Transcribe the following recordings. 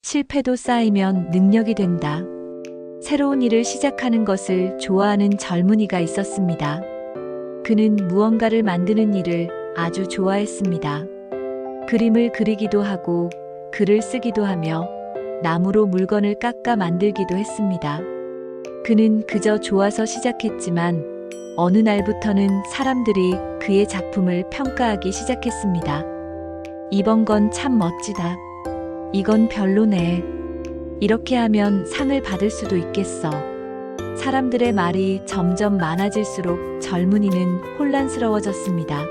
실패도 쌓이면 능력이 된다. 새로운 일을 시작하는 것을 좋아하는 젊은이가 있었습니다. 그는 무언가를 만드는 일을 아주 좋아했습니다. 그림을 그리기도 하고 글을 쓰기도 하며 나무로 물건을 깎아 만들기도 했습니다. 그는 그저 좋아서 시작했지만 어느 날부터는 사람들이 그의 작품을 평가하기 시작했습니다. 이번 건 참 멋지다. 이건 별로네. 이렇게 하면 상을 받을 수도 있겠어. 사람들의 말이 점점 많아질수록 젊은이는 혼란스러워졌습니다.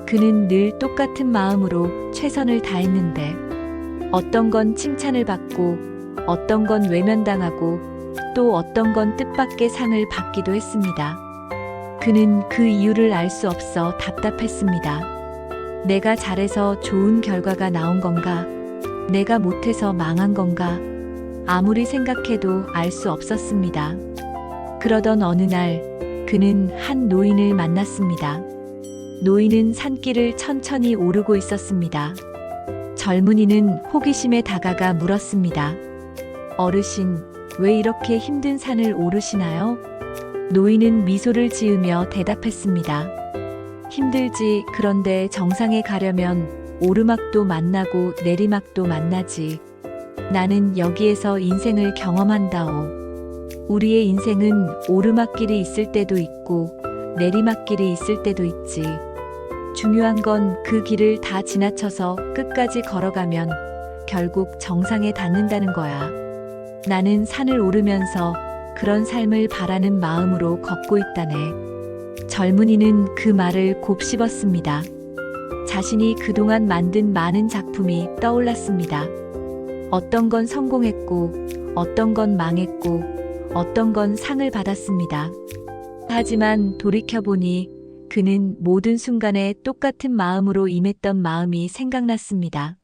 그는 늘 똑같은 마음으로 최선을 다했는데 어떤 건 칭찬을 받고 어떤 건 외면당하고 또 어떤 건 뜻밖의 상을 받기도 했습니다. 그는 그 이유를 알 수 없어 답답했습니다. 내가 잘해서 좋은 결과가 나온 건가? 내가 못해서 망한 건가? 아무리 생각해도 알 수 없었습니다. 그러던 어느 날 그는 한 노인을 만났습니다. 노인은 산길을 천천히 오르고 있었습니다. 젊은이는 호기심에 다가가 물었습니다. 어르신, 왜 이렇게 힘든 산을 오르시나요? 노인은 미소를 지으며 대답했습니다. 힘들지. 그런데 정상에 가려면 오르막도 만나고 내리막도 만나지. 나는 여기에서 인생을 경험한다오. 우리의 인생은 오르막길이 있을 때도 있고 내리막길이 있을 때도 있지. 중요한 건 그 길을 다 지나쳐서 끝까지 걸어가면 결국 정상에 닿는다는 거야. 나는 산을 오르면서 그런 삶을 바라는 마음으로 걷고 있다네. 젊은이는 그 말을 곱씹었습니다. 자신이 그동안 만든 많은 작품이 떠올랐습니다. 어떤 건 성공했고, 어떤 건 망했고, 어떤 건 상을 받았습니다. 하지만 돌이켜보니 그는 모든 순간에 똑같은 마음으로 임했던 마음이 생각났습니다.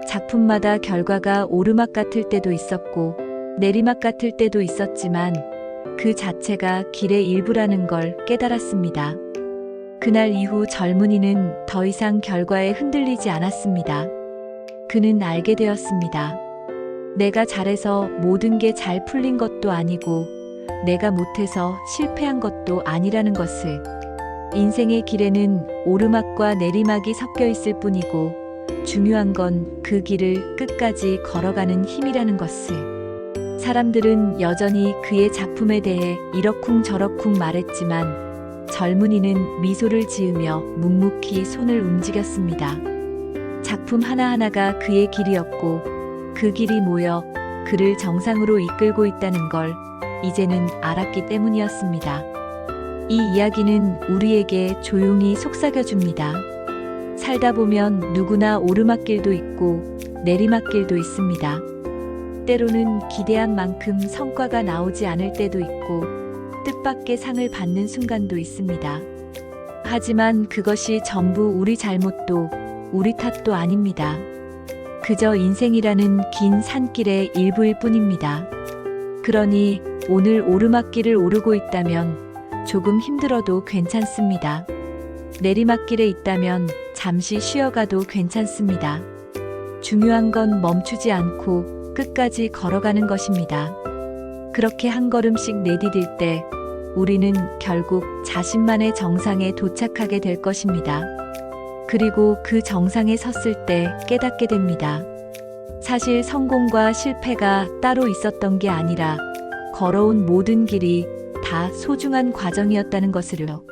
작품마다 결과가 오르막 같을 때도 있었고 내리막 같을 때도 있었지만 그 자체가 길의 일부라는 걸 깨달았습니다. 그날 이후 젊은이는 더 이상 결과에 흔들리지 않았습니다. 그는 알게 되었습니다. 내가 잘해서 모든 게 잘 풀린 것도 아니고 내가 못해서 실패한 것도 아니라는 것을. 인생의 길에는 오르막과 내리막이 섞여 있을 뿐이고 중요한 건 그 길을 끝까지 걸어가는 힘이라는 것을. 사람들은 여전히 그의 작품에 대해 이러쿵저러쿵 말했지만 젊은이는 미소를 지으며 묵묵히 손을 움직였습니다. 작품 하나하나가 그의 길이었고 그 길이 모여 그를 정상으로 이끌고 있다는 걸 이제는 알았기 때문이었습니다. 이 이야기는 우리에게 조용히 속삭여줍니다. 살다 보면 누구나 오르막길도 있고 내리막길도 있습니다. 때로는 기대한 만큼 성과가 나오지 않을 때도 있고 뜻밖의 상을 받는 순간도 있습니다. 하지만 그것이 전부 우리 잘못도 우리 탓도 아닙니다. 그저 인생이라는 긴 산길의 일부일 뿐입니다. 그러니 오늘 오르막길을 오르고 있다면 조금 힘들어도 괜찮습니다. 내리막길에 있다면 잠시 쉬어가도 괜찮습니다. 중요한 건 멈추지 않고 끝까지 걸어가는 것입니다. 그렇게 한 걸음씩 내디딜 때 우리는 결국 자신만의 정상에 도착하게 될 것입니다. 그리고 그 정상에 섰을 때 깨닫게 됩니다. 사실 성공과 실패가 따로 있었던 게 아니라 걸어온 모든 길이 다 소중한 과정이었다는 것을요.